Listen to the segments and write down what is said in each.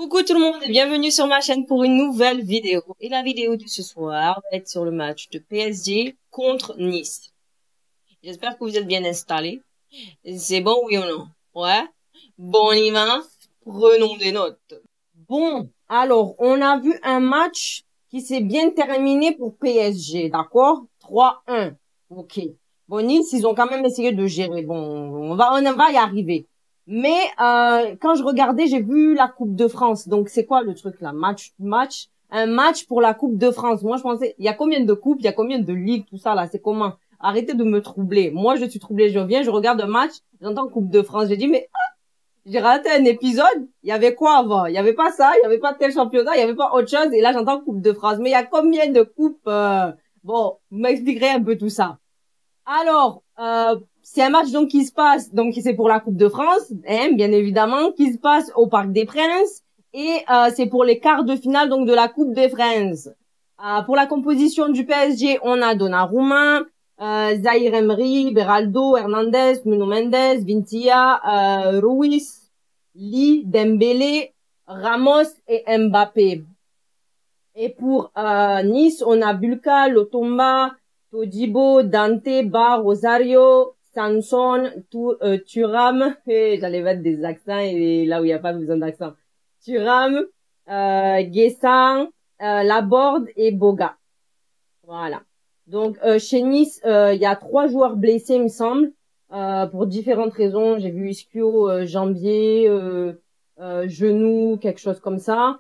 Coucou tout le monde et bienvenue sur ma chaîne pour une nouvelle vidéo. Et la vidéo de ce soir va être sur le match de PSG contre Nice. J'espère que vous êtes bien installés. C'est bon, oui ou non? Ouais? Bon, on y va? Prenons des notes. Bon, alors, on a vu un match qui s'est bien terminé pour PSG, d'accord? 3-1. Ok. Bon, Nice, ils ont quand même essayé de gérer. Bon, on va y arriver. Mais quand je regardais, j'ai vu la Coupe de France. Donc c'est quoi le truc là? Un match pour la Coupe de France. Moi je pensais, il y a combien de coupes, il y a combien de ligues, tout ça là, c'est comment? Arrêtez de me troubler. Moi je suis troublée, je viens, je regarde un match, j'entends Coupe de France, j'ai dit mais j'ai raté un épisode. Il y avait quoi avant? Il y avait pas ça, il y avait pas tel championnat, il y avait pas autre chose. Et là j'entends Coupe de France. Mais il y a combien de coupes? Bon, vous m'expliquerez un peu tout ça. Alors, c'est un match donc qui se passe, donc c'est pour la Coupe de France, hein, bien évidemment, qui se passe au Parc des Princes, et c'est pour les quarts de finale donc de la Coupe des Princes. Pour la composition du PSG, on a Donnarumma, Zahir Emery, Beraldo, Hernandez, Nuno Mendes, Vincia, Ruiz, Lee, Dembélé, Ramos et Mbappé. Et pour Nice, on a Bulka, Lotomba, Todibo, Dante, Bar, Rosario, Sanson, Thuram, et j'allais mettre des accents et là où il n'y a pas besoin d'accent. Thuram, Guessant, Laborde et Boga. Voilà. Donc chez Nice, il y a 3 joueurs blessés, il me semble, pour différentes raisons. J'ai vu ischio, jambier, genou, quelque chose comme ça.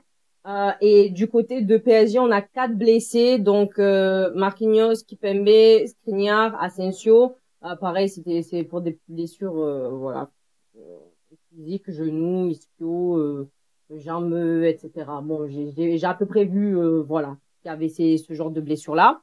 Et du côté de PSG, on a 4 blessés, donc Marquinhos, Kipembe, Skriniar, Asensio. Pareil, c'est pour des blessures voilà, physiques, genoux, ischio, jambes, etc. Bon, j'ai à peu près vu voilà, qu'il y avait ce genre de blessures-là.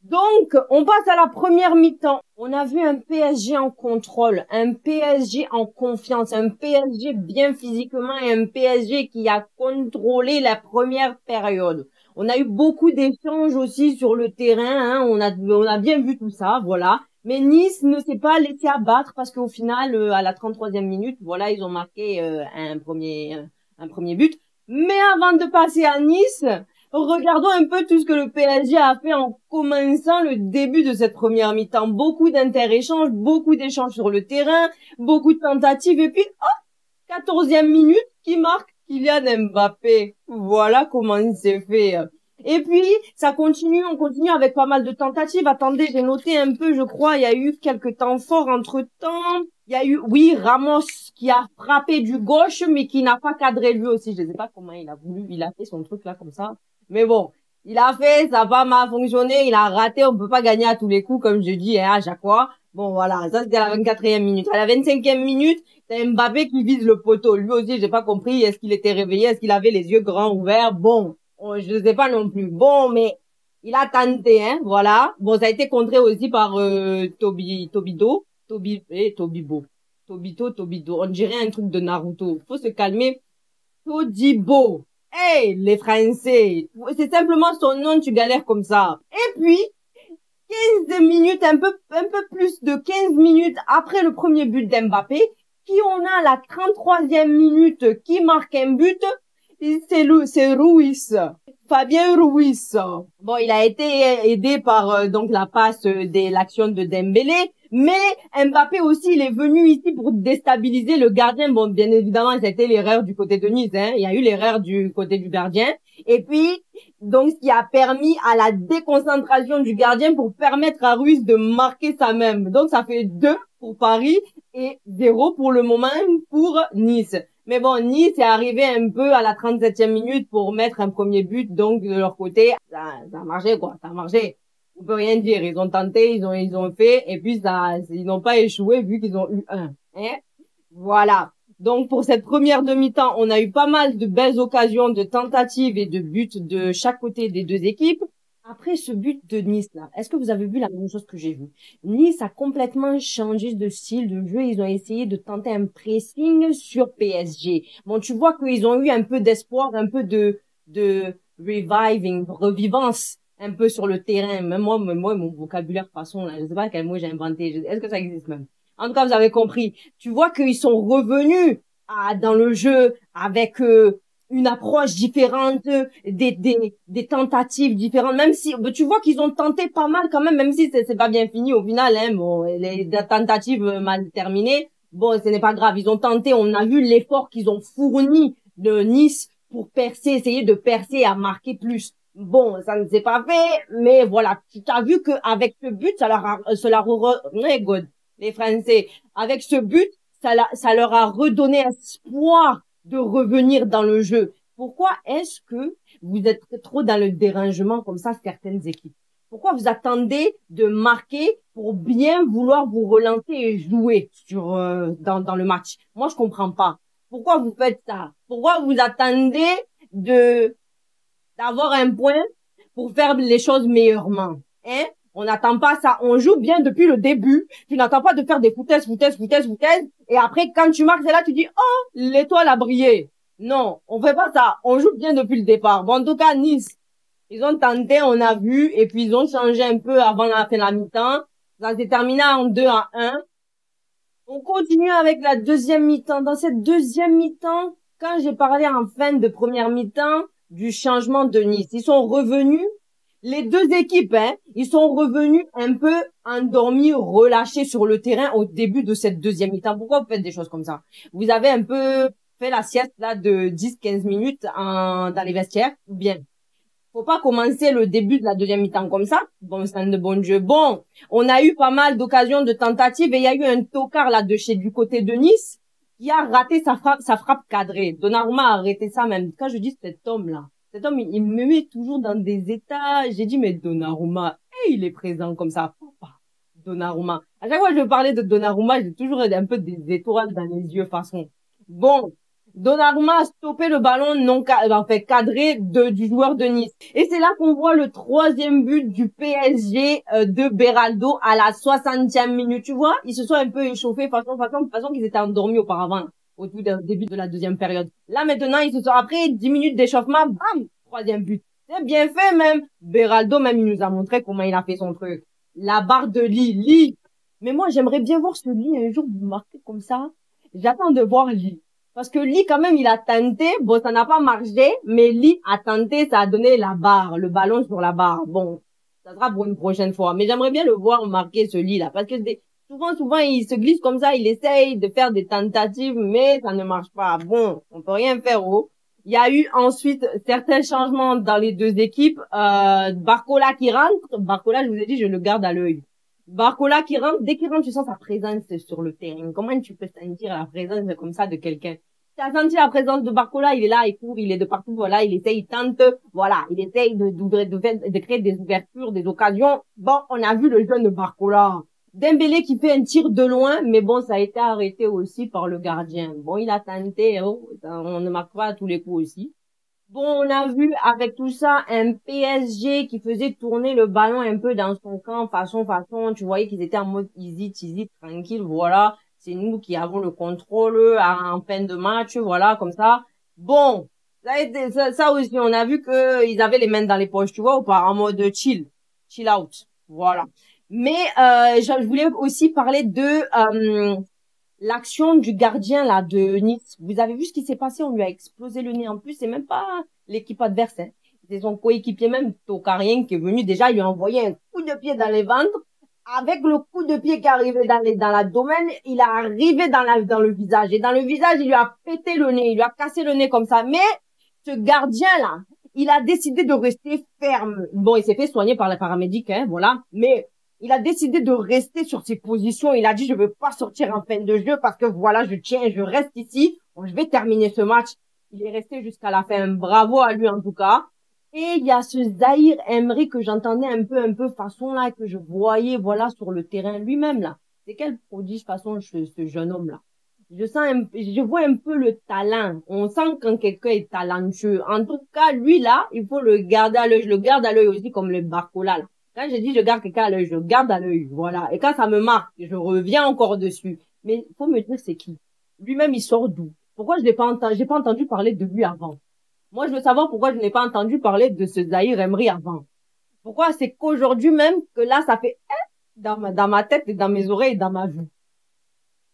Donc, on passe à la première mi-temps. On a vu un PSG en contrôle, un PSG en confiance, un PSG bien physiquement et un PSG qui a contrôlé la première période. On a eu beaucoup d'échanges aussi sur le terrain, hein. On a bien vu tout ça, voilà. Mais Nice ne s'est pas laissé abattre parce qu'au final, à la 33e minute, voilà, ils ont marqué un premier but. Mais avant de passer à Nice, regardons un peu tout ce que le PSG a fait en commençant le début de cette première mi-temps. Beaucoup d'inter-échanges, beaucoup d'échanges sur le terrain, beaucoup de tentatives et puis, 14e minute, qui marque Kylian Mbappé. Voilà comment il s'est fait. Et puis, ça continue, on continue avec pas mal de tentatives. Attendez, j'ai noté un peu, je crois, il y a eu quelques temps forts entre-temps. Il y a eu, oui, Ramos qui a frappé du gauche, mais qui n'a pas cadré lui aussi. Je ne sais pas comment il a fait son truc là comme ça. Mais bon, il a fait, ça n'a pas mal fonctionné, il a raté, on peut pas gagner à tous les coups, comme je dis, hein, à chaque fois. Bon, voilà, ça c'était à la 24e minute. À la 25e minute, c'est Mbappé qui vise le poteau. Lui aussi, j'ai pas compris, est-ce qu'il était réveillé, est-ce qu'il avait les yeux grands ouverts? Bon, je ne sais pas non plus. Bon, mais il a tenté, hein, voilà. Bon, ça a été contré aussi par Tobido. Tobido. On dirait un truc de Naruto. Faut se calmer. Todibo. Hey, les Français. C'est simplement son nom, tu galères comme ça. Et puis, 15 minutes, un peu plus de 15 minutes après le premier but d'Mbappé, qui on a la 33e minute qui marque un but, c'est Ruiz. Fabien Ruiz. Bon, il a été aidé par donc la passe de l'action de Dembélé, mais Mbappé aussi, il est venu ici pour déstabiliser le gardien. Bon, bien évidemment, c'était l'erreur du côté de Nice, hein. Il y a eu l'erreur du côté du gardien. Et puis, donc, ce qui a permis à la déconcentration du gardien pour permettre à Ruiz de marquer ça même. Donc, ça fait 2 pour Paris et 0 pour le moment pour Nice. Mais bon, Nice est arrivé un peu à la 37e minute pour mettre un premier but, donc de leur côté, ça a marché quoi, ça a marché. On peut rien dire, ils ont tenté, ils ont fait, et puis ils n'ont pas échoué vu qu'ils ont eu un. Hein? Voilà. Donc pour cette première demi-temps, on a eu pas mal de belles occasions de tentatives et de buts de chaque côté des deux équipes. Après ce but de Nice là, est-ce que vous avez vu la même chose que j'ai vu? Nice a complètement changé de style de jeu. Ils ont essayé de tenter un pressing sur PSG. Bon, tu vois qu'ils ont eu un peu d'espoir, un peu de revivance un peu sur le terrain. Même moi, mon vocabulaire, de toute façon, là, je sais pas quel mot j'ai inventé. Est-ce que ça existe même? En tout cas, vous avez compris. Tu vois qu'ils sont revenus dans le jeu avec une approche différente, des tentatives différentes, même si, tu vois qu'ils ont tenté pas mal quand même si c'est pas bien fini au final, hein, bon, les tentatives mal terminées, bon, ce n'est pas grave, ils ont tenté, on a vu l'effort qu'ils ont fourni de Nice pour percer, essayer de percer et à marquer plus. Bon, ça ne s'est pas fait, mais voilà, tu as vu que avec ce but, God, les Français, avec ce but, ça leur a redonné espoir de revenir dans le jeu. Pourquoi est-ce que vous êtes trop dans le dérangement comme ça, certaines équipes? Pourquoi vous attendez de marquer pour bien vouloir vous relancer et jouer dans le match? Moi, je comprends pas. Pourquoi vous faites ça? Pourquoi vous attendez d'avoir un point pour faire les choses meilleurement? Hein? On n'attend pas ça. On joue bien depuis le début. Tu n'attends pas de faire des foutaises. Et après, quand tu marques, c'est là, tu dis, oh, l'étoile a brillé. Non, on fait pas ça. On joue bien depuis le départ. Bon, en tout cas, Nice, ils ont tenté, on a vu, et puis ils ont changé un peu avant la fin de la mi-temps. Ça s'est terminé en 2-1. On continue avec la deuxième mi-temps. Dans cette deuxième mi-temps, quand j'ai parlé en fin de première mi-temps du changement de Nice, ils sont revenus, les deux équipes, ils sont revenus un peu endormis, relâchés sur le terrain au début de cette deuxième mi-temps. Pourquoi vous faites des choses comme ça? Vous avez un peu fait la sieste là de 10-15 minutes dans les vestiaires, ou bien faut pas commencer le début de la deuxième mi-temps comme ça. Bon, c'est de bon Dieu. Bon, on a eu pas mal d'occasions de tentatives et il y a eu un tocard là du côté de Nice qui a raté sa frappe cadrée. Donnarumma a arrêté ça même. Quand je dis cet homme, il me met toujours dans des états. J'ai dit, mais Donnarumma, il est présent comme ça. Papa, Donnarumma. À chaque fois que je parlais de Donnarumma, j'ai toujours un peu des étoiles dans les yeux façon. Bon. Donnarumma a stoppé le ballon cadré du joueur de Nice. Et c'est là qu'on voit le troisième but du PSG de Beraldo à la 60e minute. Tu vois, ils se sont un peu échauffés façon qu'ils étaient endormis auparavant, au tout début de la deuxième période. Là maintenant, ils se sont après 10 minutes d'échauffement, bam, troisième but. C'est bien fait même. Beraldo même il nous a montré comment il a fait son truc. La barre de Lee. Mais moi j'aimerais bien voir ce Lee un jour marqué comme ça. J'attends de voir Lee. Parce que Lee, quand même, il a tenté. Bon, ça n'a pas marché, mais Lee a tenté, ça a donné la barre, le ballon sur la barre. Bon, ça sera pour une prochaine fois. Mais j'aimerais bien le voir marquer ce Lee-là. Parce que souvent, il se glisse comme ça, il essaye de faire des tentatives, mais ça ne marche pas. Bon, on peut rien faire, oh. Il y a eu ensuite certains changements dans les deux équipes. Barcola qui rentre. Barcola, je vous ai dit, je le garde à l'œil. Barcola qui rentre, dès qu'il rentre, tu sens sa présence sur le terrain. Comment tu peux sentir la présence comme ça de quelqu'un? Tu as senti la présence de Barcola, il est là, il court, il est de partout, voilà, il essaye, il tente, voilà, il essaye de créer des ouvertures, des occasions. Bon, on a vu le jeune Barcola. Dembélé qui fait un tir de loin, mais bon, ça a été arrêté aussi par le gardien. Bon, il a tenté, on ne marque pas à tous les coups aussi. Bon, on a vu avec tout ça un PSG qui faisait tourner le ballon un peu dans son camp, façon. Tu voyais qu'ils étaient en mode easy, tranquille, voilà. C'est nous qui avons le contrôle en fin de match, voilà, comme ça. Bon, ça aussi, on a vu que ils avaient les mains dans les poches, tu vois, ou pas, en mode chill out, voilà. Mais je voulais aussi parler de l'action du gardien là de Nice. Vous avez vu ce qui s'est passé? On lui a explosé le nez. En plus, c'est même pas l'équipe adverse. C'est son coéquipier même, Tokarien, qui est venu déjà lui envoyer un coup de pied dans les ventres. Avec le coup de pied qui est arrivé dans l'abdomen, il a arrivé dans le visage. Et dans le visage, il lui a pété le nez. Il lui a cassé le nez comme ça. Mais ce gardien là, il a décidé de rester ferme. Bon, il s'est fait soigner par les paramédics, voilà. Mais il a décidé de rester sur ses positions. Il a dit, je veux pas sortir en fin de jeu parce que voilà, je reste ici. Bon, je vais terminer ce match. Il est resté jusqu'à la fin. Bravo à lui, en tout cas. Et il y a ce Zahir Emery que j'entendais un peu façon là, que je voyais, voilà, sur le terrain lui-même, là. C'est quel prodige façon, ce jeune homme-là. Je vois un peu le talent. On sent quand quelqu'un est talentueux. En tout cas, lui, là, il faut le garder à l'œil. Je le garde à l'œil aussi comme le Barcola, là. Quand je dis je garde quelqu'un à l'œil, je garde à l'œil, voilà. Et quand ça me marque, je reviens encore dessus. Mais faut me dire c'est qui. Lui-même, il sort d'où? Pourquoi j'ai pas entendu parler de lui avant? Moi, je veux savoir pourquoi je n'ai pas entendu parler de ce Zahir Emery avant. Pourquoi c'est qu'aujourd'hui même que là, ça fait dans ma tête et dans mes oreilles et dans ma vue.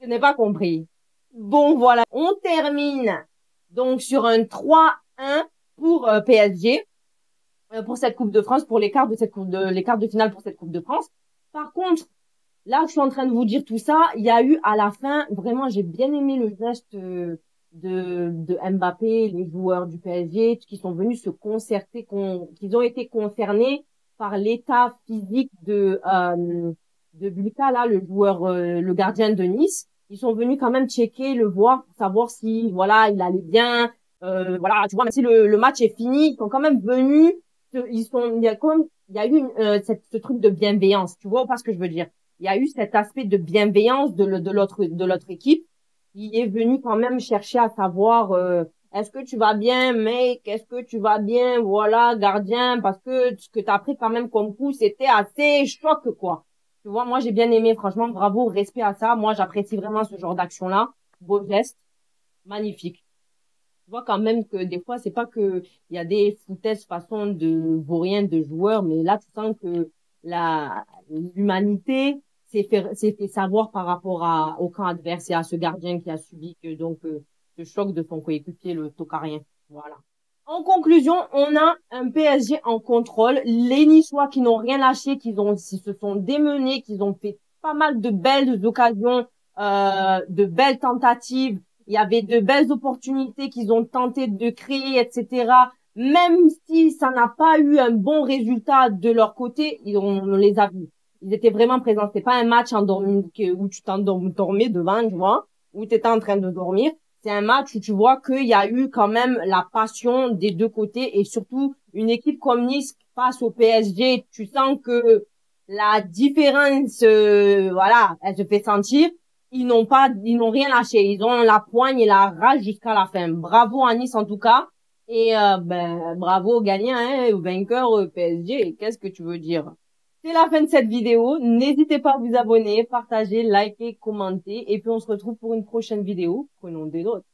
Je n'ai pas compris. Bon, voilà. On termine donc sur un 3 1 pour PSG pour cette Coupe de France, pour les quarts de finale pour cette Coupe de France. Par contre, là, je suis en train de vous dire tout ça. Il y a eu à la fin, vraiment, j'ai bien aimé le geste de Mbappé, les joueurs du PSG, qui sont venus se concerter, qu'ils ont été concernés par l'état physique de Lucas, là, le joueur, le gardien de Nice. Ils sont venus quand même checker, le voir, pour savoir si, voilà, il allait bien. Voilà, tu vois, même si le match est fini, ils sont quand même venus. Il y a eu ce truc de bienveillance. Tu vois pas ce que je veux dire? Il y a eu cet aspect de bienveillance de l'autre équipe qui est venu quand même chercher à savoir est-ce que tu vas bien mec, est-ce que tu vas bien, voilà, gardien, parce que ce que tu as pris quand même comme coup c'était assez choc quoi. Tu vois, moi j'ai bien aimé, franchement, bravo, respect à ça. Moi j'apprécie vraiment ce genre d'action là, beau geste, magnifique. Tu vois quand même que des fois c'est pas que il y a des foutaises façon de vauriens de joueurs, mais là tu sens que la l'humanité s'est fait savoir par rapport au camp adverse et à ce gardien qui a subi ce choc de son coéquipier le Tocarien. Voilà. En conclusion, on a un PSG en contrôle, les Niçois qui n'ont rien lâché, qui se sont démenés, qui ont fait pas mal de belles occasions, de belles tentatives. Il y avait de belles opportunités qu'ils ont tenté de créer, etc. Même si ça n'a pas eu un bon résultat de leur côté, on les a vus. Ils étaient vraiment présents. C'était pas un match endormi où tu t'endormais devant, tu vois, où tu étais en train de dormir. C'est un match où tu vois qu'il y a eu quand même la passion des deux côtés et surtout une équipe comme Nice face au PSG, tu sens que la différence, voilà, elle se fait sentir. Ils n'ont rien lâché. Ils ont la poigne et la rage jusqu'à la fin. Bravo à Nice en tout cas. Et bravo aux gagnants, hein, aux vainqueurs PSG. Qu'est-ce que tu veux dire? C'est la fin de cette vidéo. N'hésitez pas à vous abonner, partager, liker, commenter. Et puis on se retrouve pour une prochaine vidéo. Prenons des notes.